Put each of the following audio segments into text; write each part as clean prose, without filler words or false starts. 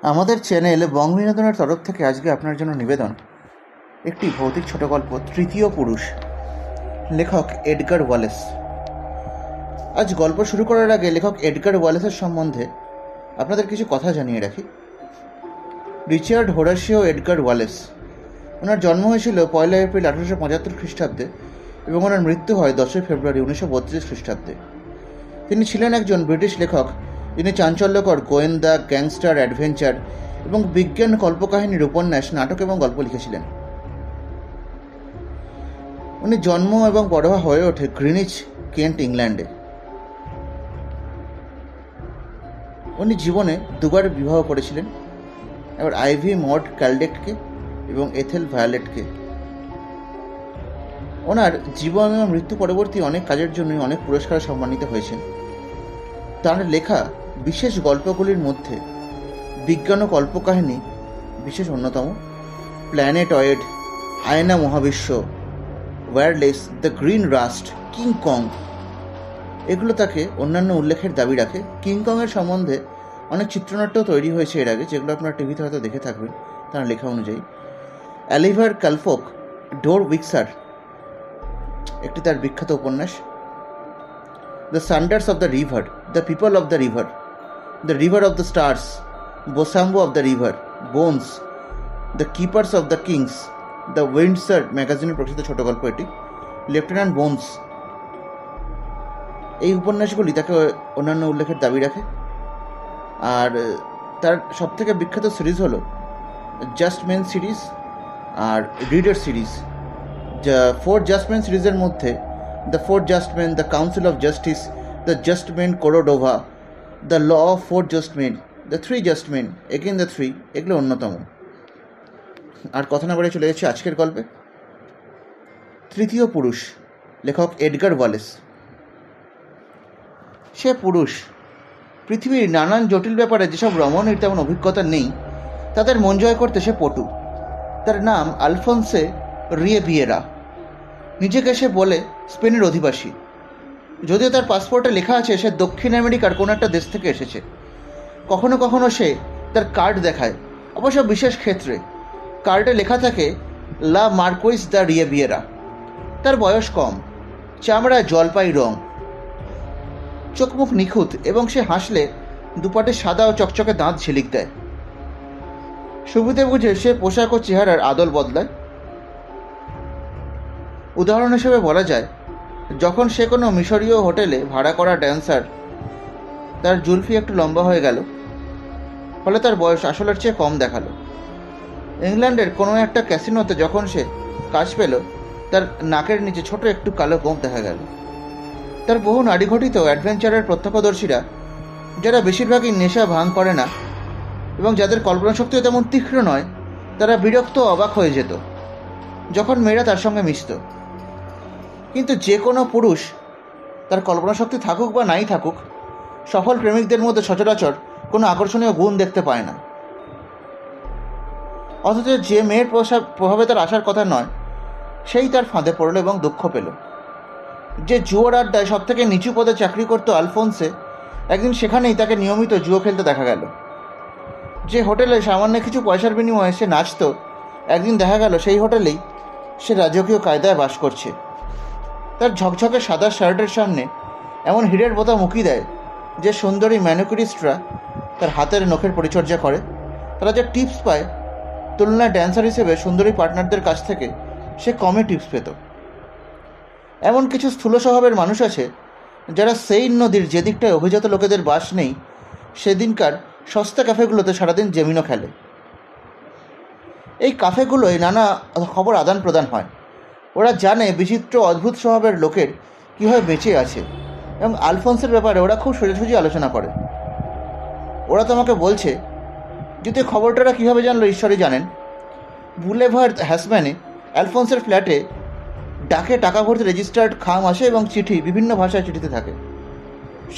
আমাদের চ্যানেল বং বিনোদনের তরফ থেকে আজকে আপনার জন্য নিবেদন একটি ভৌতিক ছোট গল্প, তৃতীয় পুরুষ, লেখক এডগার ওয়ালেস। আজ গল্প শুরু করার আগে লেখক এডগার ওয়ালেসের সম্বন্ধে আপনাদের কিছু কথা জানিয়ে রাখি। রিচার্ড হোরাসিও এডগার ওয়ালেস, ওনার জন্ম হয়েছিল 1 এপ্রিল 1875 খ্রিস্টাব্দে এবং ওনার মৃত্যু হয় 10 ফেব্রুয়ারি 1932 খ্রিস্টাব্দে। তিনি ছিলেন একজন ব্রিটিশ লেখক যিনি চাঞ্চল্যকর গোয়েন্দা, গ্যাংস্টার, অ্যাডভেঞ্চার এবং বিজ্ঞান কল্পকাহিনীর উপন্যাস, নাটক এবং গল্প লিখেছিলেন। উনি জন্ম এবং বড় হয়ে ওঠে গ্রিনিচ, কেন্ট, ইংল্যান্ডে। উনি জীবনে দুবার বিবাহ করেছিলেন, এবার আইভি মড ক্যালডেটকে এবং এথেল ভায়োলেটকে। ওনার জীবন এবং মৃত্যু পরবর্তী অনেক কাজের জন্যই অনেক পুরস্কারে সম্মানিত হয়েছেন। তাঁর লেখা বিশেষ গল্পগুলির মধ্যে বিজ্ঞান ও কল্পকাহিনী বিশেষ অন্যতম। প্ল্যানেটয়েড, আয়না মহাবিশ্ব, wireless, the green rust, King Kong, এগুলো তাকে অন্যান্য উল্লেখের দাবি রাখে। কিং কংয়ের সম্বন্ধে অনেক চিত্রনাট্য তৈরি হয়েছে এর আগে, যেগুলো আপনারা টিভিতে হয়তো দেখে থাকবেন তার লেখা অনুযায়ী। অলিভার কালফোক, ডোর উইক্সার একটি তার বিখ্যাত উপন্যাস। The Sanders of the river, the people of the river, the river of the stars, Bosambo of the river, Bones, the keepers of the kings, the Windsor ম্যাগাজিনের প্রকাশিত ছোট গল্প এটি। লেফটেন্যান্ট বোনস, এই উপন্যাসগুলি তাকে অন্যান্য উল্লেখের দাবি রাখে। আর তার সবথেকে বিখ্যাত সিরিজ হলো জাস্ট মেন সিরিজ আর Reeder series. Four just men সিরিজের মধ্যে the four just men, the council of justice, the just men Cordova, the law of four just men, the three just men, again the three, এগুলো অন্যতম। আর কথা না বলে চলে যাচ্ছে আজকের গল্পে। তৃতীয় পুরুষ, লেখক এডগার ওয়ালেস। সে পুরুষ পৃথিবীর নানান জটিল ব্যাপারে যেসব রমণীর তেমন অভিজ্ঞতা নেই, তাদের মন জয় করতে সে পটু। তার নাম আলফোন্সে রিয়েভিয়েরা। নিজেকে সে বলে স্পেনের অধিবাসী, যদিও তার পাসপোর্টে লেখা আছে সে দক্ষিণ আমেরিকার কোনো একটা দেশ থেকে এসেছে। কখনো কখনো সে তার কার্ড দেখায়, অবশ্য বিশেষ ক্ষেত্রে কার্ডে লেখা থাকে লা মার্কুইস দ্য রিয়েভিয়েরা। তার বয়স কম, চামড়ায় জলপাই রং, চোখ মুখ নিখুঁত এবং সে হাসলে দুপাটে সাদা ও চকচকে দাঁত ঝিলিক দেয়। সুবিধে বুঝে সে পোশাক ও চেহারার আদল বদলায়। উদাহরণ হিসেবে বলা যায়, যখন সে কোনো মিশরীয় হোটেলে ভাড়া করা ড্যান্সার, তার জুলফি একটু লম্বা হয়ে গেল, ফলে তার বয়স আসলের চেয়ে কম দেখালো। ইংল্যান্ডের কোনো একটা ক্যাসিনোতে যখন সে কাজ পেল, তার নাকের নিচে ছোট একটু কালো গোঁফ দেখা গেল। তার বহু নারীঘটিত অ্যাডভেঞ্চারের প্রত্যক্ষদর্শীরা, যারা বেশিরভাগই নেশা ভাঙ করে না এবং যাদের কল্পনাশক্তিও তেমন তীক্ষ্ণ নয়, তারা বিরক্ত অবাক হয়ে যেত যখন মেয়েরা তার সঙ্গে মিশত। কিন্তু যে কোনো পুরুষ, তার কল্পনাশক্তি থাকুক বা নাই থাকুক, সফল প্রেমিকদের মধ্যে সচরাচর কোনো আকর্ষণীয় গুণ দেখতে পায় না। অথচ যে মেয়ের প্রভাবে তার আসার কথা নয়, সেই তার ফাঁদে পড়ল এবং দুঃখ পেল। যে জুয়োর আড্ডায় সব থেকে নিচু পদে চাকরি করত আলফোন্সে, একদিন সেখানেই তাকে নিয়মিত জুয়ো খেলতে দেখা গেল। যে হোটেলে সামান্য কিছু পয়সার বিনিময়ে সে নাচত, একদিন দেখা গেল সেই হোটেলেই সে রাজকীয় কায়দায় বাস করছে। তার ঝকঝকে সাদা শার্টের সামনে এমন হীরের বোতাম উকি দেয় যে সুন্দরী ম্যানিকুরিস্টরা তার হাতের নখের পরিচর্যা করে। তারা যে টিপস পায়, তুলনায় ড্যান্সার হিসেবে সুন্দরী পার্টনারদের কাছ থেকে সে কমই টিপস পেত। এমন কিছু স্থূল স্বভাবের মানুষ আছে যারা সেইন নদীর যে দিকটায় অভিজাত লোকেদের বাস নেই, সেদিনকার সস্তা ক্যাফেগুলোতে সারাদিন জেমিনো খেলে। এই কাফেগুলোয় নানা খবর আদান প্রদান হয়। ওরা জানে বিচিত্র অদ্ভুত স্বভাবের লোকের কীভাবে বেঁচে আছে এবং আলফোন্সের ব্যাপারে ওরা খুব সোজাসুজি আলোচনা করে। ওরা তোমাকে বলছে, যদি খবরটা কীভাবে জানলো ঈশ্বরই জানেন, বুলেভার্ড হ্যাসম্যানে আলফোন্সের ফ্ল্যাটে ডাকে টাকা ভর্তি রেজিস্টার্ড খাম আসে এবং চিঠি বিভিন্ন ভাষায় চিঠিতে থাকে।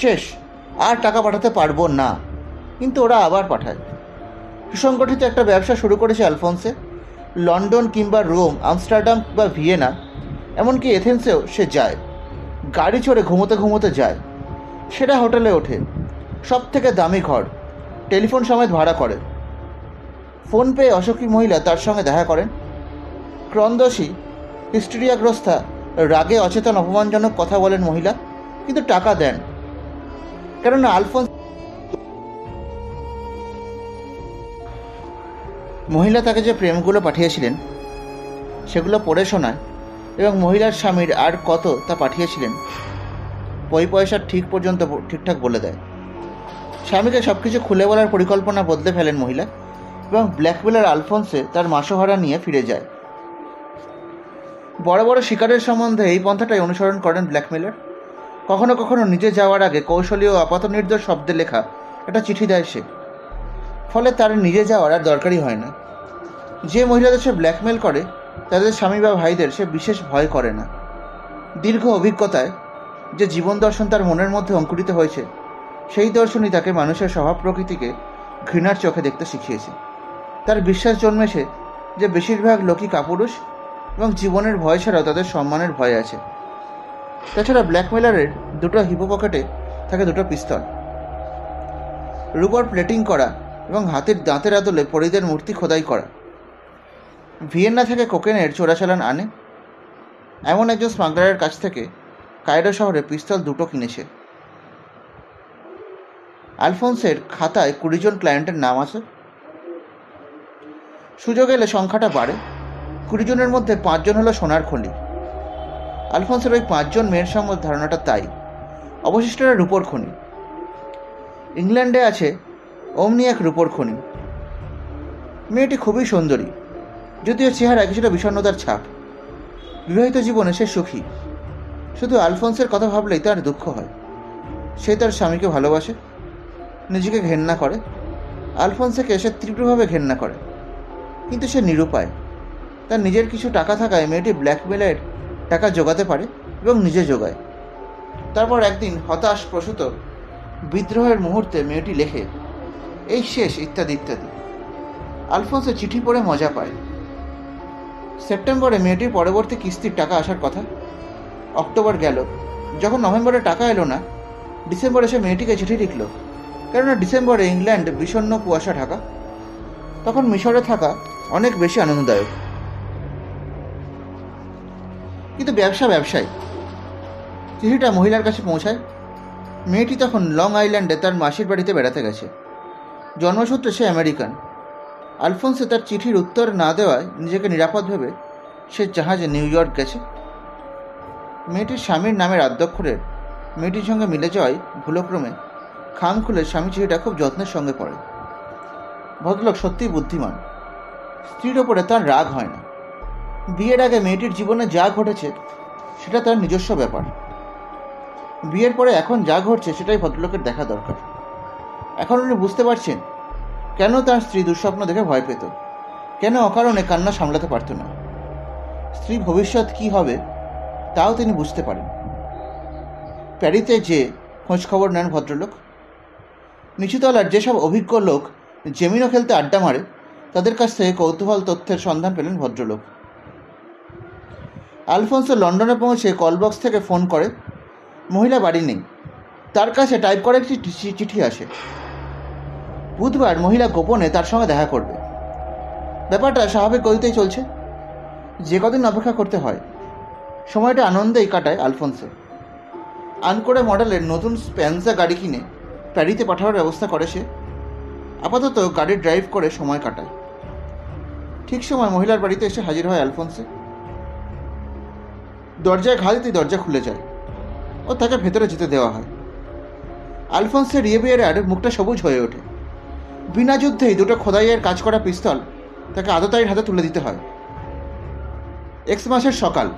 শেষ, আর টাকা পাঠাতে পারবো না, কিন্তু ওরা আবার পাঠায়। সুসংগঠিত একটা ব্যবসা শুরু করেছে আলফোন্সে। লন্ডন কিংবা রোম, আমস্টারডাম বা ভিয়েনা, এমনকি এথেন্সেও সে যায়। গাড়ি চড়ে ঘুমোতে ঘুমোতে যায়, সেরা হোটেলে ওঠে, সব থেকে দামি ঘর, টেলিফোন সমেত ভাড়া করে। ফোন পেয়ে অসুখী মহিলা তার সঙ্গে দেখা করেন। ক্রন্দসী, হিস্টেরিয়াগ্রস্তা, রাগে অচেতন অপমানজনক কথা বলেন মহিলা, কিন্তু টাকা দেন। কেননা আলফোন্স মহিলা তাকে যে প্রেমগুলো পাঠিয়েছিলেন সেগুলো পড়ে শোনায় এবং মহিলার স্বামীর আর কত তা পাঠিয়েছিলেন পয়সার ঠিকঠাক বলে দেয়। স্বামীকে সব কিছু খুলে বলার পরিকল্পনা বদলে ফেলেন মহিলা এবং ব্ল্যাকমেলার আলফোন্সে তার মাসোহারা নিয়ে ফিরে যায়। বড় বড় শিকারের সম্বন্ধে এই পন্থাটাই অনুসরণ করেন ব্ল্যাকমেলার। কখনো কখনো নিজে যাওয়ার আগে কৌশলী ও আপাতনির্দোষ শব্দে লেখা একটা চিঠি দেয় সে, ফলে তার নিজে যাওয়ার আর দরকারই হয় না। যে মহিলাদের সে ব্ল্যাকমেল করে তাদের স্বামী বা ভাইদের সে বিশেষ ভয় করে না। দীর্ঘ অভিজ্ঞতায় যে জীবন দর্শন তার মনের মধ্যে অঙ্কুরিত হয়েছে, সেই দর্শনই তাকে মানুষের স্বভাব প্রকৃতিকে ঘৃণার চোখে দেখতে শিখিয়েছে। তার বিশ্বাস জন্মেছে যে বেশিরভাগ লোকই কাপুরুষ এবং জীবনের ভয় ছাড়াও তাদের সম্মানের ভয় আছে। তাছাড়া ব্ল্যাকমেলারের দুটো হিপো পকেটে থাকে দুটো পিস্তল, রূপর প্লেটিং করা এবং হাতের দাঁতের আদলে পরীদের মূর্তি খোদাই করা। ভিয়েনা থেকে কোকেনের চোরাচালান আনে এমন একজন স্মাগলারের কাছ থেকে কায়রো শহরে পিস্তল দুটো কিনেছে। আলফোন্সের খাতায় 20 জন ক্লায়েন্টের নাম আছে। সুযোগ এলে সংখ্যাটা বাড়ে। 20 জনের মধ্যে 5 জন হলো সোনার খনি। আলফোন্সের ওই 5 জন মেয়ের সম্বন্ধে ধারণাটা তাই। অবশিষ্টরা রূপোর খনি। ইংল্যান্ডে আছে অমনি এক রূপোর খনি। মেয়েটি খুবই সুন্দরী, যদিও চেহারা কিছুটা বিষণ্ণতার ছাপ। বিবাহিত জীবনে সে সুখী। শুধু আলফোন্সের কথা ভাবলেই তার দুঃখ হয়। সে তার স্বামীকে ভালোবাসে, নিজেকে ঘেন্না করে। আলফোন্সেকে সে তীব্রভাবে ঘেন্না করে, কিন্তু সে নিরুপায়। তার নিজের কিছু টাকা থাকায় মেয়েটি ব্ল্যাকমেলের টাকা জোগাতে পারে এবং নিজে জোগায়। তারপর একদিন হতাশ প্রসূত বিদ্রোহের মুহূর্তে মেয়েটি লেখে, এই শেষ, ইত্যাদি ইত্যাদি। আলফোন্সে চিঠি পড়ে মজা পায়। সেপ্টেম্বরে মেয়েটির পরবর্তী কিস্তির টাকা আসার কথা। অক্টোবর গেল। যখন নভেম্বরে টাকা এলো না, ডিসেম্বরে সে মেয়েটিকে চিঠি লিখল। কেননা ডিসেম্বরে ইংল্যান্ড বিষণ্ণ কুয়াশা ঢাকা। তখন মিশরে থাকা অনেক বেশি আনন্দদায়ক। কিন্তু ব্যবসায় চিঠিটা মহিলার কাছে পৌঁছায়। মেয়েটি তখন লং আইল্যান্ডে তার মাসির বাড়িতে বেড়াতে গেছে। জন্মসূত্রে সে আমেরিকান। আলফোন্সে তার চিঠির উত্তর না দেওয়ায় নিজেকে নিরাপদ ভেবে সে জাহাজে নিউ ইয়র্ক গেছে। মেয়েটির স্বামীর নামের আদ্যক্ষরের মেয়েটির সঙ্গে মিলে যাওয়ায় ভুলক্রমে খাম খুলে স্বামী চিঠিটা খুব যত্নের সঙ্গে পড়ে। ভদ্রলোক সত্যিই বুদ্ধিমান। স্ত্রীর ওপরে তার রাগ হয় না। বিয়ের আগে মেয়েটির জীবনে যা ঘটেছে সেটা তার নিজস্ব ব্যাপার। বিয়ের পরে এখন যা ঘটছে সেটাই ভদ্রলোকের দেখা দরকার। এখন উনি বুঝতে পারছেন কেন তার স্ত্রী দুঃস্বপ্ন দেখে ভয় পেত, কেন অকারণে কান্না সামলাতে পারত না। স্ত্রী ভবিষ্যৎ কি হবে তাও তিনি বুঝতে পারেন। প্যারিতে যে খোঁজখবর নেন ভদ্রলোক। নিচুতলার যেসব অভিজ্ঞ লোক জেমিনো খেলতে আড্ডা মারে তাদের কাছ থেকে কৌতূহল তথ্যের সন্ধান পেলেন ভদ্রলোক। আলফোন্সো লন্ডনে পৌঁছে কলবক্স থেকে ফোন করে। মহিলা বাড়ি নেই। তার কাছে টাইপ করা একটি চিঠি আসে। বুধবার মহিলা গোপনে তার সঙ্গে দেখা করবে। ব্যাপারটা স্বাভাবিক গতিতেই চলছে। যে কদিন অপেক্ষা করতে হয় সময়টা আনন্দেই কাটায় আলফোন্সো। আনকোরে মডেলের নতুন স্প্যান্সা গাড়ি কিনে প্যারিতে পাঠানোর ব্যবস্থা করে সে। আপাতত গাড়ি ড্রাইভ করে সময় কাটায়। ঠিক সময় মহিলার বাড়িতে এসে হাজির হয় আলফোন্সো। দরজায় ঘা দিতেই দরজা খুলে যায় ও তাকে ভেতরে যেতে দেওয়া হয়। আলফোন্সের রিয়েবিয়ারের মুখটা সবুজ হয়ে ওঠে। বিনা যুদ্ধেই দুটো খোদাইয়ের কাজ করা পিস্তল তাকে আদতায়ীর হাতে তুলে দিতে হয়। এক্স মাসের সকাল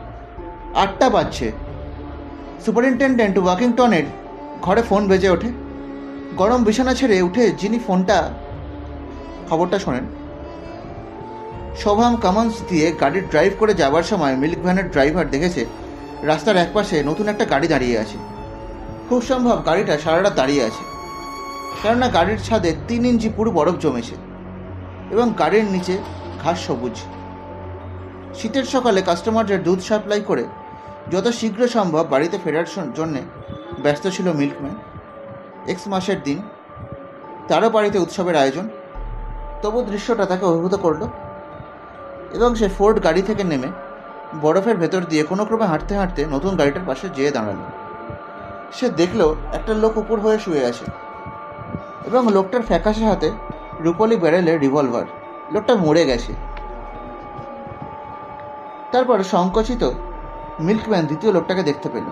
8টা বাজছে। সুপারিনটেন্ডেন্ট ওয়াকিংটনের ঘরে ফোন বেজে ওঠে। গরম বিছানা ছেড়ে উঠে যিনি খবরটা শোনেন। শোভাম কমন্স দিয়ে গাড়ি ড্রাইভ করে যাবার সময় মিল্ক ভ্যানের ড্রাইভার দেখেছে রাস্তার একপাশে নতুন একটা গাড়ি দাঁড়িয়ে আছে। খুব সম্ভব গাড়িটা সারা রাত দাঁড়িয়ে আছে, কেননা গাড়ির ছাদে 3 ইঞ্চি পুরো বরফ জমেছে এবং গাড়ির নিচে ঘাস সবুজ। শীতের সকালে কাস্টমারদের দুধ সাপ্লাই করে যত শীঘ্র সম্ভব বাড়িতে ফেরার জন্যে ব্যস্ত ছিল মিল্কম্যান। এক্স মাসের দিন, তারও বাড়িতে উৎসবের আয়োজন। তবু দৃশ্যটা তাকে অভিভূত করল এবং সে ফোর্ড গাড়ি থেকে নেমে বরফের ভেতর দিয়ে কোনো ক্রমে হাঁটতে হাঁটতে নতুন গাড়িটার পাশে যেয়ে দাঁড়ালো। সে দেখল একটা লোক উপর হয়ে শুয়ে আছে এবং লোকটার ফ্যাকাশে হাতে রূপলি ব্যারেলের রিভলভার। লোকটা মরে গেছে। তারপর সংকুচিত মিল্কম্যান দ্বিতীয় লোকটাকে দেখতে পেল।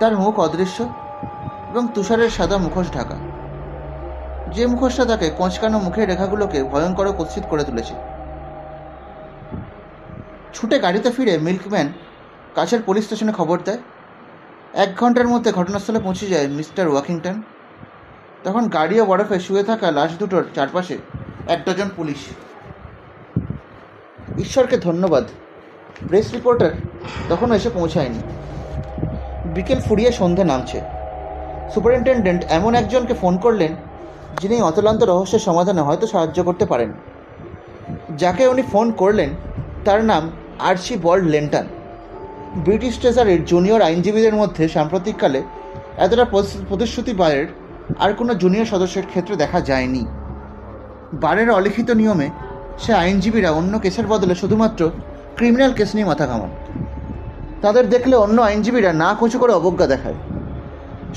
তার মুখ অদৃশ্য এবং তুষারের সাদা মুখোশ ঢাকা, যে মুখোশটা তাকে কোঁচকানো মুখের রেখাগুলোকে ভয়ঙ্কর ও কুৎসিত করে তুলেছে। ছুটে গাড়িতে ফিরে মিল্কম্যান কাছের পুলিশ স্টেশনে খবর দেয়। 1 ঘন্টার মধ্যে ঘটনাস্থলে পৌঁছে যায় মিস্টার ওয়াকিংটন। তখন গাড়ি ও বরফে শুয়ে থাকা লাশ দুটোর চারপাশে 1 ডজন পুলিশ। ঈশ্বরকে ধন্যবাদ, প্রেস রিপোর্টার তখনও এসে পৌঁছায়নি। বিকেল ফুরিয়ে সন্ধে নামছে। সুপারিনটেনডেন্ট এমন একজনকে ফোন করলেন যিনি অতলান্ত রহস্যের সমাধানে হয়তো সাহায্য করতে পারেন। যাকে উনি ফোন করলেন তার নাম আর্চিবাল্ড লেন্টন। ব্রিটিশ ট্রেজারির জুনিয়র আইনজীবীদের মধ্যে সাম্প্রতিককালে এতটা প্রতিশ্রুতি বারের আর কোনো জুনিয়র সদস্যের ক্ষেত্রে দেখা যায়নি। বারের অলিখিত নিয়মে সে আইনজীবীরা অন্য কেসের বদলে শুধুমাত্র ক্রিমিনাল কেস নিয়ে মাথা ঘামান। তাদের দেখলে অন্য আইনজীবীরা না কুচু করে অবজ্ঞা দেখায়।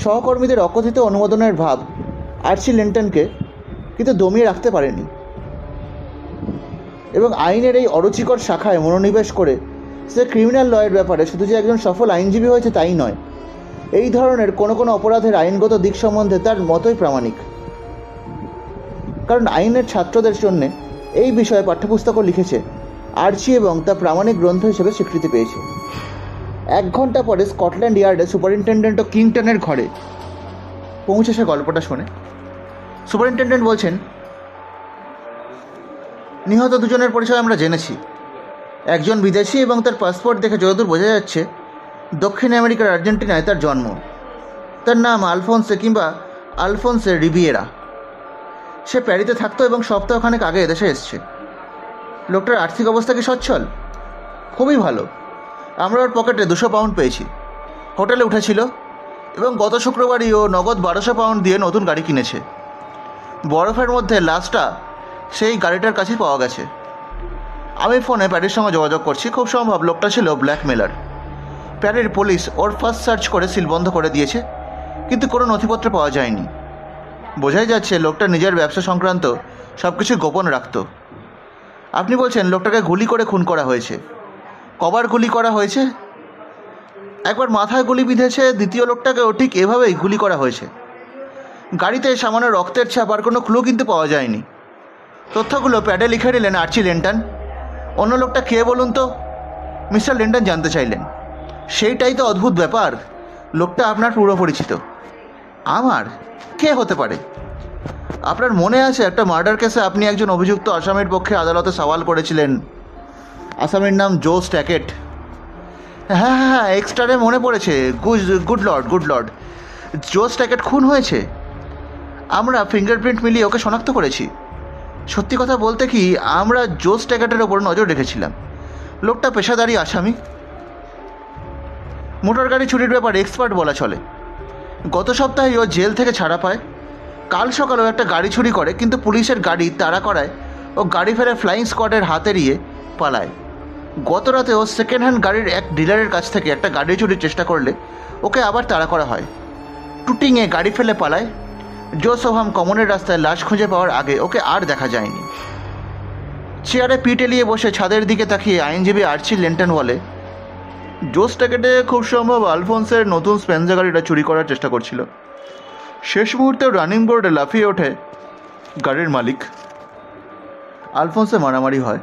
সহকর্মীদের অকথিত অনুমোদনের ভাব আর্চি লেন্টনকে কিন্তু দমিয়ে রাখতে পারেনি এবং আইনের এই অরুচিকর শাখায় মনোনিবেশ করে সে ক্রিমিনাল লয়ের ব্যাপারে শুধু যে একজন সফল আইনজীবী হয়েছে তাই নয়, এই ধরনের কোনো কোনো অপরাধের আইনগত দিক সম্বন্ধে তার মতোই প্রামাণিক। কারণ আইনের ছাত্রদের জন্য এই বিষয়ে পাঠ্যপুস্তকও লিখেছে আর্চি এবং তা প্রামাণিক গ্রন্থ হিসেবে স্বীকৃতি পেয়েছে। 1 ঘন্টা পরে স্কটল্যান্ড ইয়ার্ডে সুপারিনটেন্ডেন্ট ও কিংটনের ঘরে পৌঁছে সে গল্পটা শোনে। সুপারিনটেন্ডেন্ট বলছেন, নিহত দুজনের পরিচয় আমরা জেনেছি। একজন বিদেশি এবং তার পাসপোর্ট দেখে যতদূর বোঝা যাচ্ছে দক্ষিণ আমেরিকার আর্জেন্টিনায় তার জন্ম। তার নাম আলফোন্সে কিংবা আলফোন্সে রিভিয়েরা। সে প্যারিতে থাকতো এবং সপ্তাহখানেক আগে এদেশে এসছে। লোকটার আর্থিক অবস্থা কি সচ্ছল? খুবই ভালো। আমরা ওর পকেটে 200 পাউন্ড পেয়েছি। হোটেলে উঠেছিল এবং গত শুক্রবারই ও নগদ 1200 পাউন্ড দিয়ে নতুন গাড়ি কিনেছে। বরফের মধ্যে লাশটা সেই গাড়িটার কাছেই পাওয়া গেছে। আমি ফোনে প্যারির সঙ্গে যোগাযোগ করছি। খুব সম্ভব লোকটা ছিল ব্ল্যাকমেলার। প্যারির পুলিশ ওর ফার্স্ট সার্চ করে সিল বন্ধ করে দিয়েছে, কিন্তু কোনো নথিপত্র পাওয়া যায়নি। বোঝাই যাচ্ছে লোকটা নিজের ব্যবসা সংক্রান্ত সব কিছু গোপন রাখত। আপনি বলছেন লোকটাকে গুলি করে খুন করা হয়েছে। কবার গুলি করা হয়েছে? একবার মাথায় গুলি বিঁধেছে, দ্বিতীয় লোকটাকেও ঠিক এভাবেই গুলি করা হয়েছে। গাড়িতে সামান্য রক্তের ছাপ আর কোনো ক্লু কিন্তু পাওয়া যায়নি। তথ্যগুলো প্যাডে লিখে নিলেন আর্চি লেন্টন। অন্য লোকটা কে বলুন তো? মিস্টার লেন্টন জানতে চাইলেন। সেইটাই তো অদ্ভুত ব্যাপার, লোকটা আপনার পুরো পরিচিত। আমার? কে হতে পারে? আপনার মনে আছে একটা মার্ডার কেসে আপনি একজন অভিযুক্ত আসামির পক্ষে আদালতে সওয়াল করেছিলেন? আসামির নাম জো স্ট্যাকেট। হ্যাঁ হ্যাঁ হ্যাঁ, এক্সট্রারে মনে পড়েছে। গুড লর্ড, জো স্ট্যাকেট খুন হয়েছে। আমরা ফিঙ্গারপ্রিন্ট মিলিয়ে ওকে শনাক্ত করেছি। সত্যি কথা বলতে কি, আমরা জো স্ট্যাকেটের ওপর নজর রেখেছিলাম। লোকটা পেশাদারি আসামি, মোটর গাড়ি চুরির ব্যাপারে এক্সপার্ট বলা চলে। গত সপ্তাহে ও জেল থেকে ছাড়া পায়। কাল সকালেও একটা গাড়ি চুরি করে, কিন্তু পুলিশের গাড়ি তাড়া করায় ও গাড়ি ফেলে ফ্লাইং স্কোয়াডের হাতে এড়িয়ে পালায়। গত রাতে ও সেকেন্ড হ্যান্ড গাড়ির এক ডিলারের কাছ থেকে একটা গাড়ি চুরির চেষ্টা করলে ওকে আবার তাড়া করা হয়। টুটিংয়ে গাড়ি ফেলে পালায়। জো সোহাম কমনের রাস্তায় লাশ খুঁজে পাওয়ার আগে ওকে আর দেখা যায়নি। চেয়ারে পিঠ এলিয়ে বসে ছাদের দিকে তাকিয়ে আইনজীবী আর্চি লেন্টন বলে, জো স্ট্যাকেটে খুব সম্ভব আলফোন্সের নতুন স্পেন্সা গাড়িটা চুরি করার চেষ্টা করছিল। শেষ মুহূর্তেও রানিং বোর্ডে লাফিয়ে ওঠে গাড়ির মালিক। আলফোন্সে মারামারি হয়।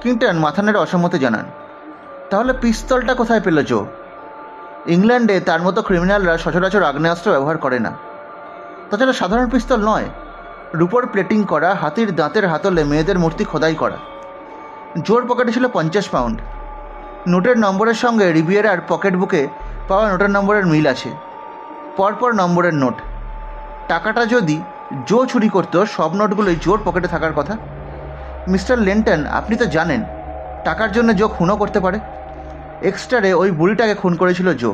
কিংটন মাথা নেড়ে অসম্মতি জানান। তাহলে পিস্তলটা কোথায় পেল জো? ইংল্যান্ডে তার মতো ক্রিমিনালরা সচরাচর আগ্নেয়াস্ত্র ব্যবহার করে না। তাছাড়া সাধারণ পিস্তল নয়, রূপোর প্লেটিং করা, হাতির দাঁতের হাতলে মেয়েদের মূর্তি খোদাই করা। জোর পকেটে ছিল 50 পাউন্ড। নোটের নম্বরের সঙ্গে রিভিয়েরার পকেট বুকে পাওয়া নোটের নম্বরের মিল আছে। পরপর নম্বরের নোট। টাকাটা যদি জো চুরি করত, সব নোটগুলোই জোর পকেটে থাকার কথা। মিস্টার লেন্টন, আপনি তো জানেন টাকার জন্য জো খুনও করতে পারে। এক্সট্রারে ওই বুড়িটাকে খুন করেছিল জো।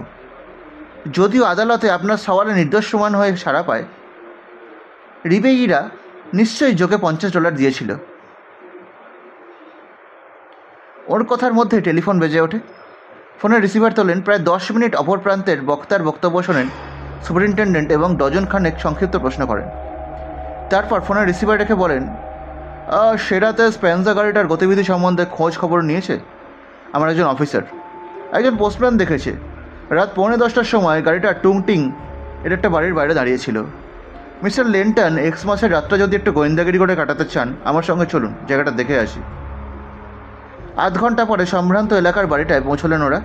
যদিও আদালতে আপনার সওয়ালে নির্দোষ প্রমাণ হয়ে ছাড়া পায়। রিবেইরা নিশ্চয়ই জোকে $50 দিয়েছিল। ওর কথার মধ্যে টেলিফোন বেজে ওঠে। ফোনের রিসিভার তোলেন। প্রায় 10 মিনিট অপর প্রান্তের বক্তার বক্তব্য শোনেন সুপারিনটেন্ডেন্ট এবং ডজন খানেক সংক্ষিপ্ত প্রশ্ন করেন। তারপর ফোনের রিসিভার রেখে বলেন, সেরাতে স্পেন্সা গাড়িটার গতিবিধি সম্বন্ধে খোঁজ খবর নিয়েছে আমার একজন অফিসার। একজন পোস্টম্যান দেখেছে রাত 9:45টার সময় গাড়িটা টুংটিং এর একটা বাড়ির বাইরে দাঁড়িয়েছিল। মিস্টার লেন্টন এক্সমাসের রাতটা যদি একটু গোয়েন্দাগিরি করে কাটাতে চান, আমার সঙ্গে চলুন, জায়গাটা দেখে আসি। আধ ঘন্টা পরে সম্ভ্রান্ত এলাকার বাড়িটায় পৌঁছলেন ওরা।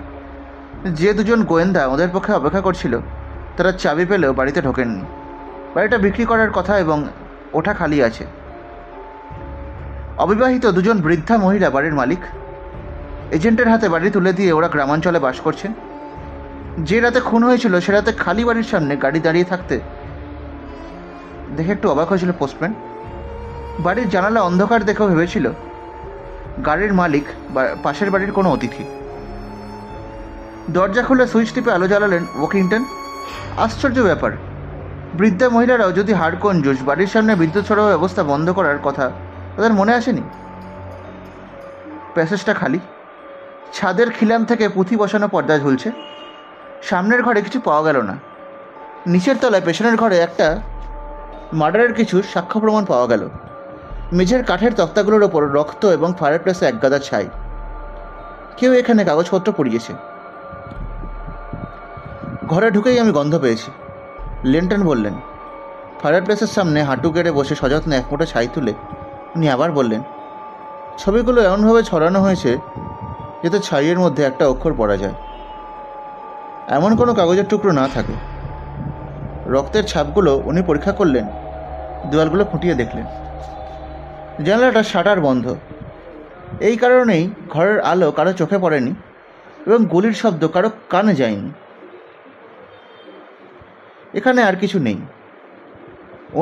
যে দুজন গোয়েন্দা ওদের পক্ষে অপেক্ষা করছিল তারা চাবি পেলেও বাড়িতে ঢোকেননি। বাড়িটা বিক্রি করার কথা এবং ওটা খালি আছে। অবিবাহিত দুজন বৃদ্ধা মহিলা বাড়ির মালিক। এজেন্টের হাতে বাড়ি তুলে দিয়ে ওরা গ্রামাঞ্চলে বাস করছেন। যে রাতে খুন হয়েছিল সে রাতে খালি বাড়ির সামনে গাড়ি দাঁড়িয়ে থাকতে দেখে একটু অবাক হয়েছিল পোস্টম্যান। বাড়ির জানালা অন্ধকার দেখেও ভেবেছিল গাড়ির মালিক পাশের বাড়ির কোনো অতিথি। দরজা খুলে সুইচ টিপে আলো জ্বালালেন ওকিংটন। আশ্চর্য ব্যাপার, বৃদ্ধা মহিলারাও যদি হাড়কঞ্জুস, বাড়ির সামনে বিদ্যুৎ সরবরাহ ব্যবস্থা বন্ধ করার কথা তাদের মনে আসেনি। প্যাসেজটা খালি। ছাদের খিলান থেকে পুঁথি বসানো পর্দা ঝুলছে। সামনের ঘরে কিছু পাওয়া গেল না। নিচের তলায় পেছনের ঘরে একটা মার্ডারের কিছু সাক্ষ্য প্রমাণ পাওয়া গেল। মেঝের কাঠের তক্তাগুলোর ওপর রক্ত এবং ফায়ারপ্লেসে একগাদা ছাই। কেউ এখানে কাগজপত্র পড়িয়েছে। ঘরে ঢুকেই আমি গন্ধ পেয়েছি, লেন্টন বললেন। ফায়ারপ্লেসের সামনে হাঁটু গেড়ে বসে সযত্নে এক মুঠো ছাই তুলে উনি আবার বললেন, ছবিগুলো এমনভাবে ছড়ানো হয়েছে যাতে ছাইয়ের মধ্যে একটা অক্ষর পড়া যায়। এমন কোনো কাগজের টুকরো না থাকে। রক্তের ছাপগুলো উনি পরীক্ষা করলেন, দেওয়ালগুলো খুঁটিয়ে দেখলেন। জানালাটা শাটার বন্ধ। এই কারণেই ঘরের আলো কারো চোখে পড়েনি এবং গুলির শব্দ কারো কানে যায়নি। এখানে আর কিছু নেই।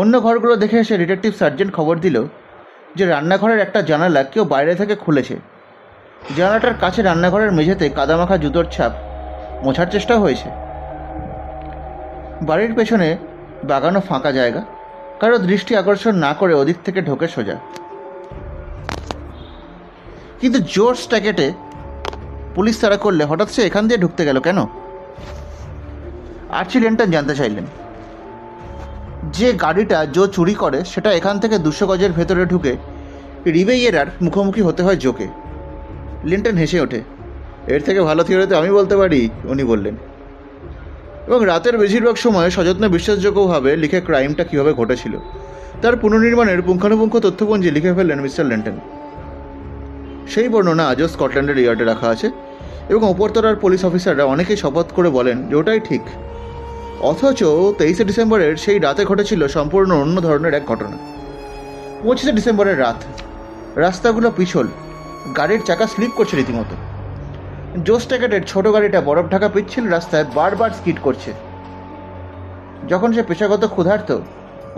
অন্য ঘরগুলো দেখে এসে ডিটেকটিভ সার্জেন্ট খবর দিল যে রান্নাঘরের একটা জানালা কেউ বাইরে থেকে খুলেছে। জানালাটার কাছে রান্নাঘরের মেঝেতে কাদামাখা জুতোর ছাপ মোছার চেষ্টা হয়েছে। বাড়ির পেছনে বাগানো ফাঁকা জায়গা, কারো দৃষ্টি আকর্ষণ না করে ওদিক থেকে ঢোকে সোজা। কিন্তু জোর স্ট্যাকেটে পুলিশ তাড়া করলে হঠাৎ সে এখান দিয়ে ঢুকতে গেল কেন? আর্চি লেন্টন জানতে চাইলেন। যে গাড়িটা জো চুরি করে সেটা এখান থেকে 200 গজের ভেতরে ঢুকে রিবেইয়েরার মুখোমুখি হতে হয় জোকে। লিন্টন হেসে ওঠে। এর থেকে ভালো থিওরি তো আমি বলতে পারি, উনি বললেন। এবং রাতের বেশিরভাগ সময় সযত্নে বিশ্বাসযোগ্যভাবে লিখে ক্রাইমটা কীভাবে ঘটেছিল তার পুনর্নির্মাণের পুঙ্খানুপুঙ্খ তথ্যপঞ্জি লিখে ফেললেন মিস্টার লেন্টন। সেই বর্ণনা আজও স্কটল্যান্ডের ইয়ার্ডে রাখা আছে এবং ওপরতলার পুলিশ অফিসাররা অনেকেই শপথ করে বলেন যে ওটাই ঠিক। অথচ 23শে ডিসেম্বরের সেই রাতে ঘটেছিল সম্পূর্ণ অন্য ধরনের এক ঘটনা। 25শে ডিসেম্বরের রাত। রাস্তাগুলো পিছল, গাড়ির চাকা স্লিপ করছে রীতিমতো। জো স্ট্যাকেটের ছোট গাড়িটা বরফ ঢাকা পিচ্ছিল রাস্তায় বারবার স্কিড করছে। যখন সে পেশাগত ক্ষুধার্ত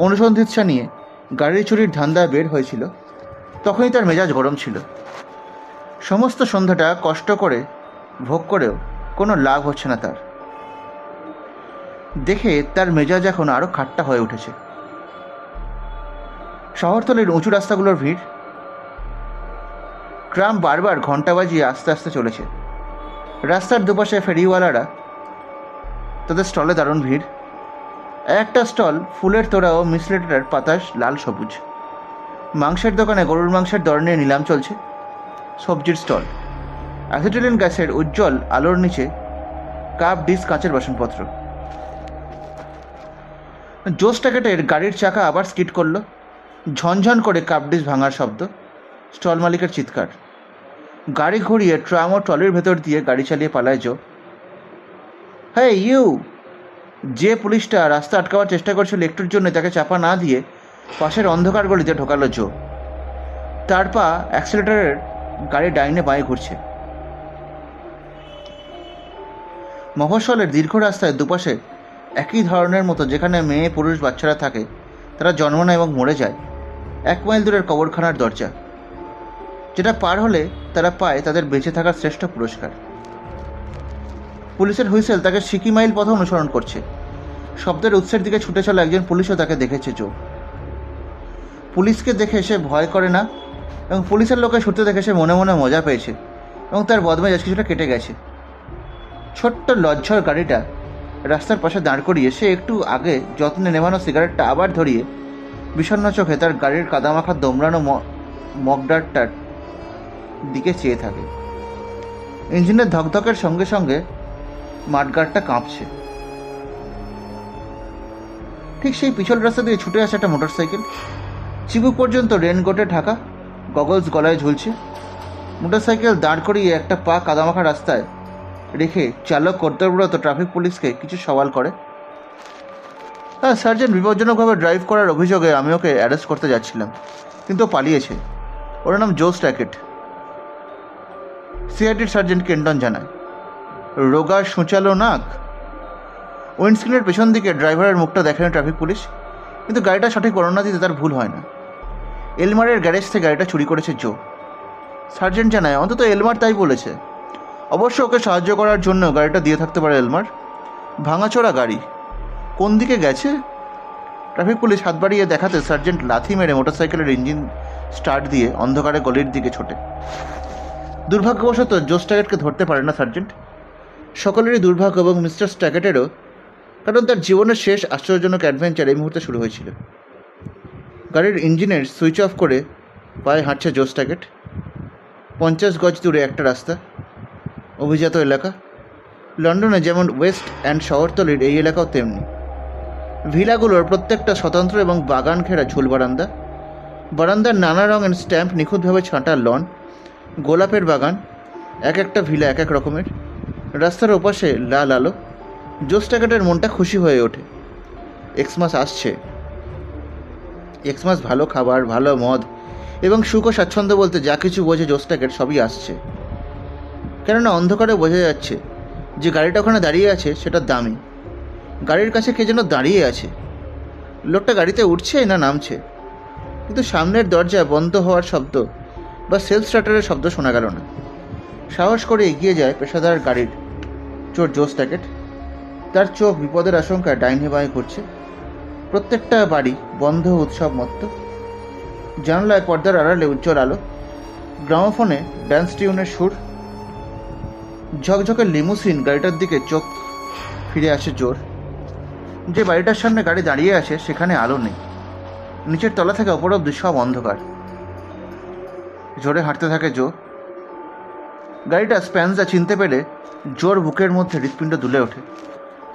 অনুসন্ধিৎসা নিয়ে গাড়ি চুরির ধান্দায় বের হয়েছিল তখনই তার মেজাজ গরম ছিল। সমস্ত সন্ধ্যাটা কষ্ট করে ভোগ করেও কোনো লাভ হচ্ছে না তার। দেখে তার মেজাজ এখন আরও খাট্টা হয়ে উঠেছে। শহরতলির উঁচু রাস্তাগুলোর ভিড়। ট্রাম বারবার ঘন্টা বাজিয়ে আস্তে আস্তে চলেছে। রাস্তার দুপাশে ফেরিওয়ালারা, তাদের স্টলে দারুণ ভিড়। একটা স্টল ফুলের তোড়া ও মিসলেটের পাতাস লাল সবুজ। মাংসের দোকানে গরুর মাংসের দর নিয়ে নিলাম চলছে। সবজির স্টল। অ্যাসিটিলিন গ্যাসের উজ্জ্বল আলোর নিচে কাপ, ডিস, কাঁচের বাসনপত্র। জো স্ট্যাকেটের গাড়ির চাকা আবার স্কিড করল। ঝনঝন করে কাপ ডিস ভাঙার শব্দ, স্টল মালিকের চিৎকার। গাড়ি ঘুরিয়ে ট্রাম ও ট্রলির ভেতর দিয়ে গাড়ি চালিয়ে পালায় জো। হ্যাঁ ইউ! যে পুলিশটা রাস্তা আটকাবার চেষ্টা করছিল একটুর জন্য তাকে চাপা না দিয়ে পাশের অন্ধকার গলিতে ঢোকালো জো। তার পা অ্যাক্সিলারেটরের গাড়ি ডাইনে বাঁয়ে ঘুরছে। মফস্বলের দীর্ঘ রাস্তায় দুপাশে একই ধরনের মতো, যেখানে মেয়ে পুরুষ বাচ্চারা থাকে, তারা জন্ম নেয় এবং মরে যায়। 1 মাইল দূরের কবরখানার দরজা, যেটা পার হলে তারা পায় তাদের বেঁচে থাকার শ্রেষ্ঠ পুরস্কার। পুলিশের হুইসেল তাকে সিকি মাইল পথ অনুসরণ করছে। শব্দের উৎসের দিকে ছুটে চলা একজন পুলিশও তাকে দেখেছে জো। পুলিশকে দেখে সে ভয় করে না এবং পুলিশের লোকের ছুটতে দেখে সে মনে মনে মজা পেয়েছে এবং তার বদমেজাজ কিছুটা কেটে গেছে। ছোট্ট লজ্জর গাড়িটা রাস্তার পাশে দাঁড় করিয়ে সে একটু আগে যত্নে নেভানো সিগারেটটা আবার ধরিয়ে বিষণ্ণ চোখে তার গাড়ির কাদামাখা দোমড়ানো মগডারটার দিকে চেয়ে থাকে। ইঞ্জিনের ধকধকের সঙ্গে সঙ্গে মাঠগার্ডটা কাঁপছে। ঠিক সেই পিছল রাস্তা দিয়ে ছুটে আসে একটা মোটরসাইকেল, চিবুক পর্যন্ত রেনকোটে ঢাকা, গগলস গলায় ঝুলছে। মোটরসাইকেল দাঁড় করিয়ে একটা পা কাদামাখা রাস্তায় রেখে চালক কর্তব্যরত ট্রাফিক পুলিশকে কিছু সওয়াল করে। সার্জেন্ট বিপজ্জনকভাবে ড্রাইভ করার অভিযোগে আমি ওকে অ্যারেস্ট করতে যাচ্ছিলাম, কিন্তু ও পালিয়েছে। ওর নাম জো স্ট্যাকেট, সিআইডির সার্জেন্ট কেন্টন জানায়। রোগা সূচালো নাক। উইন্ডস্ক্রিনের পেছন দিকে ড্রাইভারের মুখটা দেখেনি ট্রাফিক পুলিশ, কিন্তু গাড়িটা সঠিক বর্ণনা দিতে তার ভুল হয় না। এলমারের গ্যারেজ থেকে গাড়িটা চুরি করেছে জো। সার্জেন্ট জানায় অন্তত এলমার তাই বলেছে। অবশ্য ওকে সাহায্য করার জন্য গাড়িটা দিয়ে থাকতে পারে এলমার। ভাঙাচোরা গাড়ি, কোন দিকে গেছে? ট্রাফিক পুলিশ হাত বাড়িয়ে দেখাতে সার্জেন্ট লাথি মেরে মোটরসাইকেলের ইঞ্জিন স্টার্ট দিয়ে অন্ধকারে গলির দিকে ছোটে। দুর্ভাগ্যবশত জো স্ট্যাকেটকে ধরতে পারে না সার্জেন্ট। সকলেরই দুর্ভাগ্য এবং মিস্টার স্ট্যাকেটেরও, কারণ তার জীবনের শেষ আশ্চর্যজনক অ্যাডভেঞ্চার এই মুহূর্তে শুরু হয়েছিল। গাড়ির ইঞ্জিনের সুইচ অফ করে পায়ে হাঁটছে জো স্ট্যাকেট। 50 গজ দূরে একটা রাস্তা, অভিজাত এলাকা। লন্ডনে যেমন ওয়েস্ট অ্যান্ড শহরতলির এই এলাকাও তেমনি। ভিলাগুলোর প্রত্যেকটা স্বতন্ত্র এবং বাগান ঘেরা ঝুল বারান্দা, বারান্দার নানা রঙের স্ট্যাম্প নিখুঁতভাবে ছাঁটা লন, গোলাপের বাগান, এক একটা ভিলা এক এক রকমের। রাস্তার ওপাশে লাল আলো। জো স্ট্যাকেটের মনটা খুশি হয়ে ওঠে। এক্সমাস আসছে। এক্সমাস ভালো খাবার, ভালো মদ এবং সুখ ও স্বাচ্ছন্দ্য বলতে যা কিছু বোঝে জো স্ট্যাকেট সবই আসছে। কেননা অন্ধকারে বোঝা যাচ্ছে যে গাড়িটা ওখানে দাঁড়িয়ে আছে সেটা দামি। গাড়ির কাছে কে যেন দাঁড়িয়ে আছে। লোকটা গাড়িতে উঠছে না নামছে, কিন্তু সামনের দরজা বন্ধ হওয়ার শব্দ বা সেলফ স্টার্টারের শব্দ শোনা গেল না। সাহস করে এগিয়ে যায় পেশাদার গাড়ির চোর জো স্ট্যাকেট। তার চোখ বিপদের আশঙ্কায় ডাইনে বাঁয়ে ঘুরছে। প্রত্যেকটা বাড়ি বন্ধ, উৎসব মত্ত। জানলায় পর্দার আড়ালে উজ্জ্বল আলো, গ্রামোফোনে ড্যান্স টিউনের সুর। ঝকঝকে লিমুসিন গাড়িটার দিকে চোখ ফিরে আসে জোর। যে বাড়িটার সামনে গাড়ি দাঁড়িয়ে আছে সেখানে আলো নেই। নিচের তলা থেকে অপর অব্দি সব অন্ধকার। জোরে হাঁটতে থাকে জো। গাড়িটা স্প্যান্সা চিনতে পেরে জোর বুকের মধ্যে হৃৎপিণ্ড দুলে ওঠে।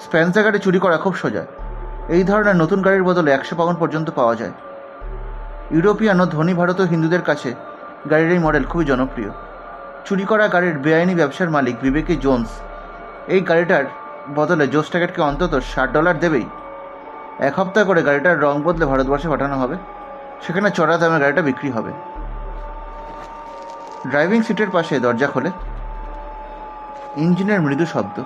স্প্যান্সা গাড়ি চুরি করা খুব সোজা। এই ধরনের নতুন গাড়ির বদলে 100 পাউন্ড পর্যন্ত পাওয়া যায়। ইউরোপিয়ান ও ধনী ভারতীয় হিন্দুদের কাছে গাড়ির এই মডেল খুবই জনপ্রিয়। চুরি করা গাড়ির বেআইনি ব্যবসার মালিক বিবেকি জোন্স এই গাড়িটার বদলে জো স্ট্যাকেটকে অন্তত $60 দেবেই। 1 সপ্তাহ করে গাড়িটার রং বদলে ভারতবর্ষে পাঠানো হবে। সেখানে চড়া দামে গাড়িটা বিক্রি হবে। ড্রাইভিং সিটের পাশে দরজা খোলে। ইঞ্জিনের মৃদু শব্দ।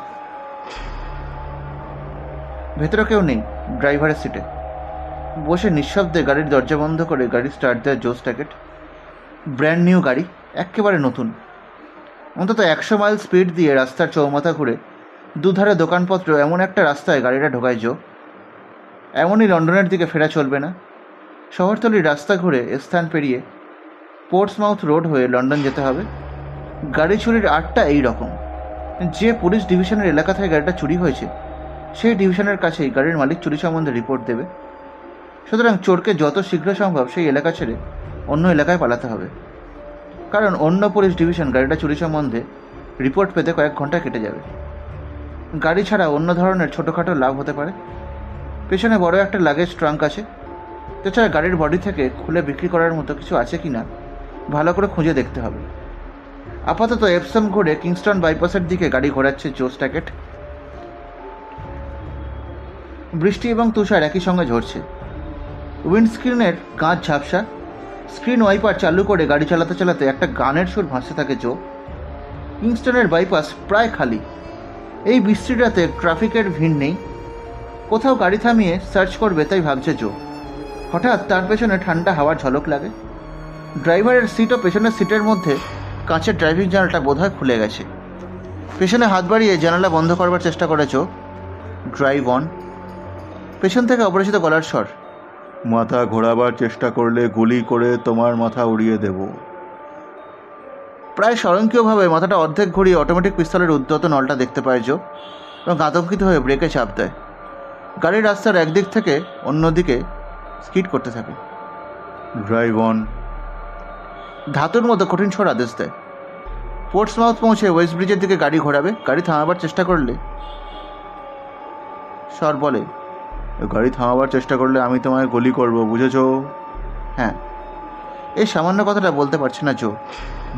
ভেতরে কেউ নেই। ড্রাইভারের সিটে বসে নিঃশব্দে গাড়ির দরজা বন্ধ করে গাড়ি স্টার্ট দেয় জো স্ট্যাকেট। ব্র্যান্ড নিউ গাড়ি, একেবারে নতুন। অন্তত 100 মাইল স্পিড দিয়ে রাস্তার চৌমাথা ঘুরে দুধারে দোকানপত্র এমন একটা রাস্তায় গাড়িটা ঢোকায় জো। এমনই লন্ডনের দিকে ফেরা চলবে না। শহরতলির রাস্তা ঘুরে স্থান পেরিয়ে পোর্টসমাউথ রোড হয়ে লন্ডন যেতে হবে। গাড়ি চুরির আটটা এই রকম। যে পুলিশ ডিভিশনের এলাকা থেকে গাড়িটা চুরি হয়েছে সেই ডিভিশনের কাছেই গাড়ির মালিক চুরি সম্বন্ধে রিপোর্ট দেবে। সুতরাং চোরকে যত শীঘ্র সম্ভব সেই এলাকা ছেড়ে অন্য এলাকায় পালাতে হবে, কারণ অন্য পুলিশ ডিভিশন গাড়িটা চুরি সম্বন্ধে রিপোর্ট পেতে কয়েক ঘন্টা কেটে যাবে। গাড়ি ছাড়া অন্য ধরনের ছোটোখাটো লাভ হতে পারে। পেছনে বড় একটা লাগেজ ট্রাঙ্ক আছে। তাছাড়া গাড়ির বডি থেকে খুলে বিক্রি করার মতো কিছু আছে কি না ভালো করে খুঁজে দেখতে হবে। আপাতত এপসম ঘুরে কিংস্টন বাইপাসের দিকে গাড়ি ঘোরাচ্ছে জো স্ট্যাকেট। বৃষ্টি এবং তুষার একই সঙ্গে ঝরছে। উইন্ডস্ক্রিনের কাঁচ ঝাপসা। স্ক্রিন ওয়াইপার চালু করে গাড়ি চালাতে চালাতে একটা গানের সুর ভাসতে থাকে জো। কিংস্টনের বাইপাস প্রায় খালি। এই বৃষ্টি রাতে ট্রাফিকের ভিড় নেই। কোথাও গাড়ি থামিয়ে সার্চ করবে তাই ভাবছে জো। হঠাৎ তার পেছনে ঠান্ডা হাওয়ার ঝলক লাগে। ড্রাইভারের সিট ও পেছনের সিটের মধ্যে কাঁচের ড্রাইভিং জানালাটা বোধহয় খুলে গেছে। পেছনে হাত বাড়িয়ে জানালা বন্ধ করবার চেষ্টা করে জো। Drive on. পেছন থেকে অপরিচিত গলার স্বর। মাথা ঘোরাবার চেষ্টা করলে গুলি করে তোমার মাথা উড়িয়ে দেব। প্রায় স্বয়ংক্রিয়ভাবে মাথাটা অর্ধেক ঘুরিয়ে অটোমেটিক পিস্তলের উদ্যত নলটা দেখতে পায় জো এবং আতঙ্কিত হয়ে ব্রেকে চাপ দেয়। গাড়ি রাস্তার একদিক থেকে অন্যদিকে স্কিড করতে থাকে। Drive on. ধাতুর মতো কঠিন স্বর আদেশ দেয়। পোর্টসমাউথ পৌঁছে ওয়েস্ট ব্রিজের দিকে গাড়ি ঘোরাবে। গাড়ি থামাবার চেষ্টা করলে স্বর বলে, গাড়ি থামাবার চেষ্টা করলে আমি তোমায় গুলি করব, বুঝেছো? হ্যাঁ। এই সামান্য কথাটা বলতে পারছে না জো।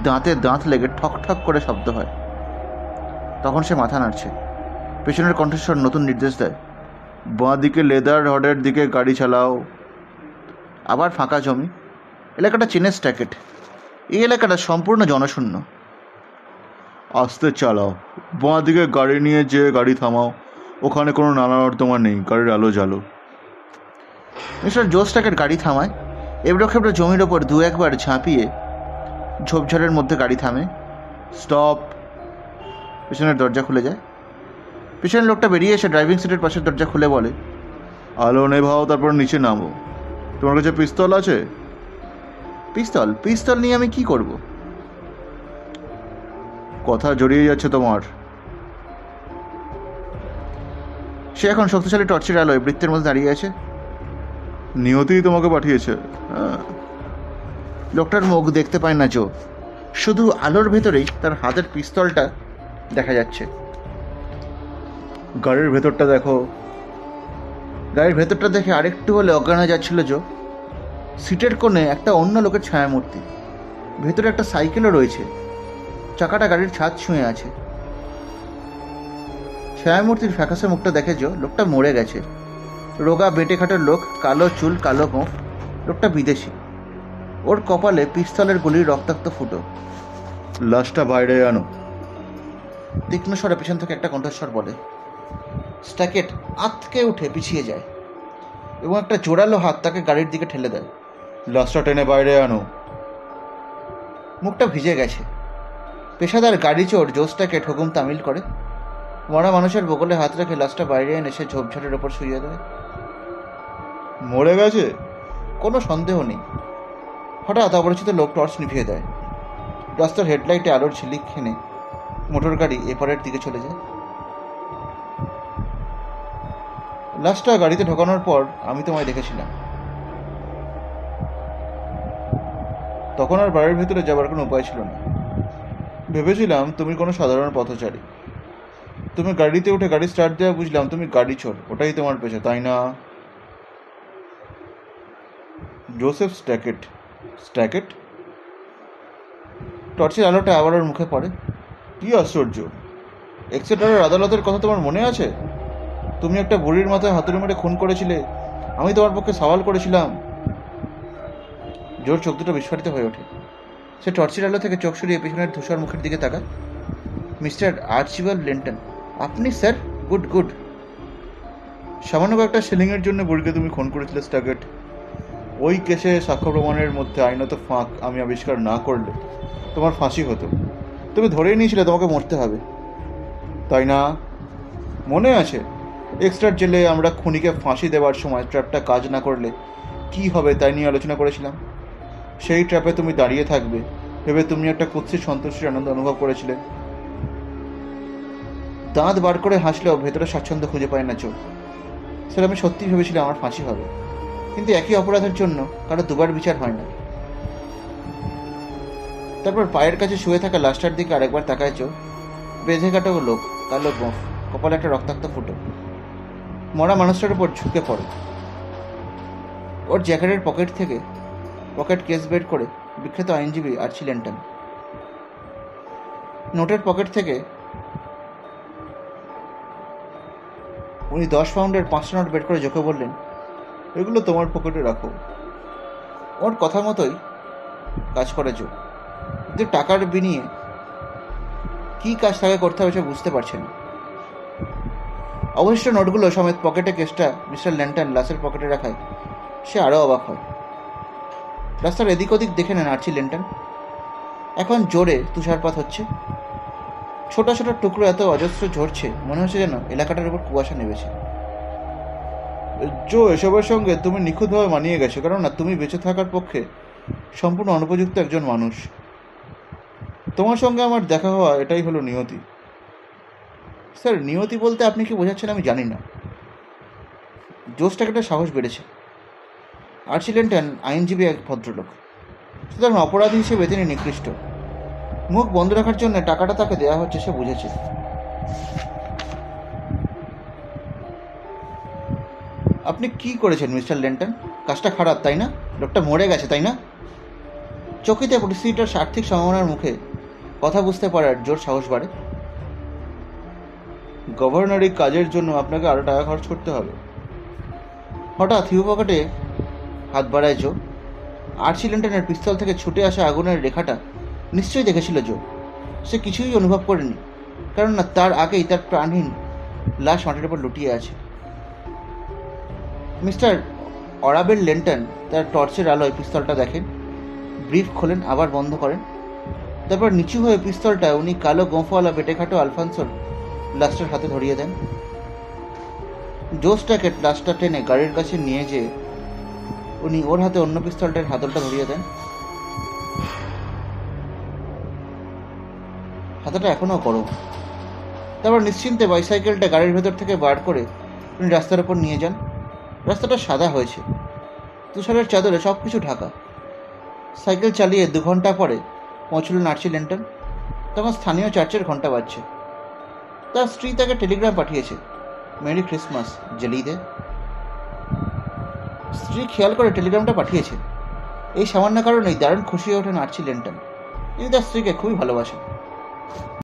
দাঁতে দাঁত লেগে ঠক ঠক করে শব্দ হয়। তখন সে মাথা নাড়ছে। পেছনের কণ্ঠস্বর নতুন নির্দেশ দেয়, বাঁ দিকে লেদার রডের দিকে গাড়ি চালাও। আবার ফাঁকা জমি। এলাকাটা চেনের স্ট্যাকেট। এই এলাকাটা সম্পূর্ণ জনশূন্য। আস্তে চালাও। বাঁ দিকে গাড়ি নিয়ে যে গাড়ি থামাও। ওখানে কোনো নালা নর্দমা নেই, গাড়ির আলো জ্বালো। মিস্টার জো স্ট্যাকেট গাড়ি থামায়। এবড়ো খেবড়ো জমির ওপর দু একবার ঝাঁপিয়ে ঝোপঝাড়ের মধ্যে গাড়ি থামে। স্টপ। পেছনের দরজা খুলে যায়। পেছনের লোকটা বেরিয়ে এসে ড্রাইভিং সিটের পাশের দরজা খুলে বলে, আলো নেভাও, তারপর নিচে নামো। তোমার কাছে পিস্তল আছে? পিস্তল? পিস্তল নিয়ে আমি কি করব? কথা জড়িয়ে যাচ্ছে তোমার। সে এখন শক্তিশালী টর্চের আলোয় বৃত্তের মধ্যে দাঁড়িয়ে আছে। নিয়তিই তোমাকে পাঠিয়েছে। লোকটার মুখ দেখতে পায় না জো, শুধু আলোর ভেতরেই তার হাতের পিস্তলটা দেখা যাচ্ছে। গাড়ির ভেতরটা দেখো। গাড়ির ভেতরটা দেখে আরেকটু হলে অজ্ঞান হয়ে যাচ্ছিল জো। সিটের কোণে একটা অন্য লোকের ছায়ামূর্তি। ভেতরে একটা সাইকেলও রয়েছে। চাকাটা গাড়ির ছাদ ছুঁয়ে আছে। ছায়ামূর্তির ফ্যাকাসে মুখটা দেখে জো, লোকটা মরে গেছে। রোগা বেটে খাটের লোক, কালো চুল, কালো গোঁফ। লোকটা বিদেশি। ওর কপালে পিস্তলের গুলির রক্তাক্ত ফুটো। লাশটা বাইরে আনো। তীক্ষ্ণ স্বরে পেছন থেকে একটা কণ্ঠস্বর বলে। স্ট্যাকেট আঁতকে উঠে পিছিয়ে যায় এবং একটা জোরালো হাত তাকে গাড়ির দিকে ঠেলে দেয়। লাশটা টেনে বাইরে আনো। মুখটা ভিজে গেছে। পেশাদার গাড়ি চোর জো স্ট্যাকেট হুকুম তামিল করে। মরা মানুষের বগলে হাত রেখে লাশটা বাইরে এনে সে ঝোপঝাড়ের ওপর শুইয়ে দেয়। মরে গেছে? কোনো সন্দেহ নেই। হঠাৎ অপরিচিত লোক টর্চ নিভিয়ে দেয়। রাস্তার হেডলাইটে আলোর ঝিলিক খেনে মোটর গাড়ি এপারের দিকে চলে যায়। লাশটা গাড়িতে ঢোকানোর পর আমি তোমায় দেখেছিলাম। তখন আর বাড়ির ভিতরে যাবার কোনো উপায় ছিল না। ভেবেছিলাম তুমি কোনো সাধারণ পথচারী। তুমি গাড়িতে উঠে গাড়ি স্টার্ট দেওয়া বুঝলাম তুমি গাড়ি চোর। ওটাই তোমার পেশা, তাই না? জোসেফ স্ট্যাকেট। স্ট্যাকেট? টর্চের আলোটা আবার ওর মুখে পড়ে। কি আশ্চর্য! এক্সেটারের আদালতের কথা তোমার মনে আছে? তুমি একটা বুড়ির মাথায় হাতুড়ি মেরে খুন করেছিলে। আমি তোমার পক্ষে সওয়াল করেছিলাম। জোর চোখ দুটো বিস্ফারিত হয়ে ওঠে। সে টর্চের আলো থেকে চোখ সরিয়ে পেছনের ধূসর মুখের দিকে তাকায়। মিস্টার আর্চিবাল্ড লেন্টন। আপনি স্যার? Good good. সামান্য কয়েকটা সিলিংয়ের জন্য বুড়িকে তুমি খুন করেছিলে স্ট্যাকেট। ওই কেসে সাক্ষ্য প্রমাণের মধ্যে আইনত ফাঁক আমি আবিষ্কার না করলে তোমার ফাঁসি হতো। তুমি ধরেই নিয়েছিলে তোমাকে মরতে হবে, তাই না? মনে আছে এক্সট্রা জেলে আমরা খুনিকে ফাঁসি দেওয়ার সময় ট্র্যাপটা কাজ না করলে কি হবে তাই নিয়ে আলোচনা করেছিলাম। সেই ট্র্যাপে তুমি দাঁড়িয়ে থাকবে ভেবে তুমি একটা কুৎসিত সন্তুষ্টির আনন্দ অনুভব করেছিলে। দাঁত বার করে হাসলেও ভেতরে স্বাচ্ছন্দ্য খুঁজে পায় না চোখ। স্যার, আমি সত্যি ভেবেছিলাম আমার ফাঁসি হবে, কিন্তু একই অপরাধের জন্য কারো দুবার বিচার হয় না। তারপর পায়ের কাছে শুয়ে থাকা লাশটার দিকে আরেকবার তাকায় চোখ। বেঁধে কাটা লোক, কালো গোঁফ, কপালে একটা রক্তাক্ত ফুটো। মরা মানুষটার উপর ঝুঁকে পড়ে। ওর জ্যাকেটের পকেট কেস বের করে বিখ্যাত আইনজীবী আর্চি লেন্টন নোটের পকেট থেকে উনি 10 পাউন্ডের 5টা নোট বের করে জোকে বললেন, এগুলো তোমার পকেটে রাখো। ওর কথা মতোই কাজ করে জো, কিন্তু টাকার বিনিয়ে কী কাজ তাকে করতে হবে সে বুঝতে পারছে না। অবশিষ্ট নোটগুলো সমেত পকেটে কেসটা মিস্টার ল্যান্টন লাশের পকেটে রাখায় সে আরও অবাক হয়। রাস্তার এদিক ওদিক দেখে নেন আর্চি লেন্টন। এখন জোরে তুষারপাত হচ্ছে। ছোট ছোট টুকরো এত অজস্র ঝরছে মনে হচ্ছে যেন এলাকাটার উপর কুয়াশা নেমেছে। জো, এসবের সঙ্গে তুমি নিখুঁতভাবে মানিয়ে গেছো, কেননা তুমি বেঁচে থাকার পক্ষে সম্পূর্ণ অনুপযুক্ত একজন মানুষ। তোমার সঙ্গে আমার দেখা হওয়া এটাই হলো নিয়তি। স্যার, নিয়তি বলতে আপনি কি বোঝাচ্ছেন আমি জানি না। জোসটাকে একটা সাহস বেড়েছে। আর্চি লেন্টন আইনজীবী এক ভদ্রলোক, সুতরাং অপরাধী হিসেবে তিনি নিকৃষ্ট। মুখ বন্ধ রাখার জন্য টাকাটা তাকে দেওয়া হচ্ছে, সে বুঝেছে। আপনি কি করেছেন মিস্টার লেন্টন? কাজটা খারাপ, তাই না? লোকটা মরে গেছে, তাই না? চকিতে পরিস্থিতিটার আর্থিক সম্ভাবনার মুখে কথা বুঝতে পারার জোর সাহস বাড়ে। গভর্নরি কাজের জন্য আপনাকে আরও টাকা খরচ করতে হবে। হঠাৎ হিউ পকেটে হাত বাড়ায় জো। আর্চি লেন্টনের পিস্তল থেকে ছুটে আসা আগুনের রেখাটা নিশ্চয়ই দেখেছিল জো। সে কিছুই অনুভব করেনি, কেননা তার আগেই তার প্রাণহীন লাশ মাটির উপর লুটিয়ে আছে। মিস্টার অরাবেল লেন্টন তার টর্চের আলোয় পিস্তলটা দেখেন, ব্রিফ খোলেন, আবার বন্ধ করেন। তারপর নিচু হয়ে পিস্তলটা উনি কালো গোঁফওয়ালা বেটেখাটো আলফান্সোর লাশটার হাতে ধরিয়ে দেন। জোসটাকে লাশটা টেনে গাড়ির কাছে নিয়ে যেয়ে উনি ওর হাতে অন্য পিস্তলটার হাতলটা ধরিয়ে দেন। হাতটা এখনও গরম। তারপর নিশ্চিন্তে বাইসাইকেলটা গাড়ির ভেতর থেকে বার করে উনি রাস্তার ওপর নিয়ে যান। রাস্তাটা সাদা হয়েছে, তুষারের চাদরে সব কিছু ঢাকা। সাইকেল চালিয়ে 2 ঘন্টা পরে পৌঁছলেন আর্চি লেন্টন। তখন স্থানীয় চার্চের ঘন্টা বাজছে। তার স্ত্রী তাকে টেলিগ্রাম পাঠিয়েছে, মেরি ক্রিসমাস জেলিদে। স্ত্রী খেয়াল করে টেলিগ্রামটা পাঠিয়েছে। এই সামান্য কারণেই দারুণ খুশি হয়ে ওঠেন আর্চি লেন্টন। তিনি তার স্ত্রীকে খুবই ভালোবাসেন।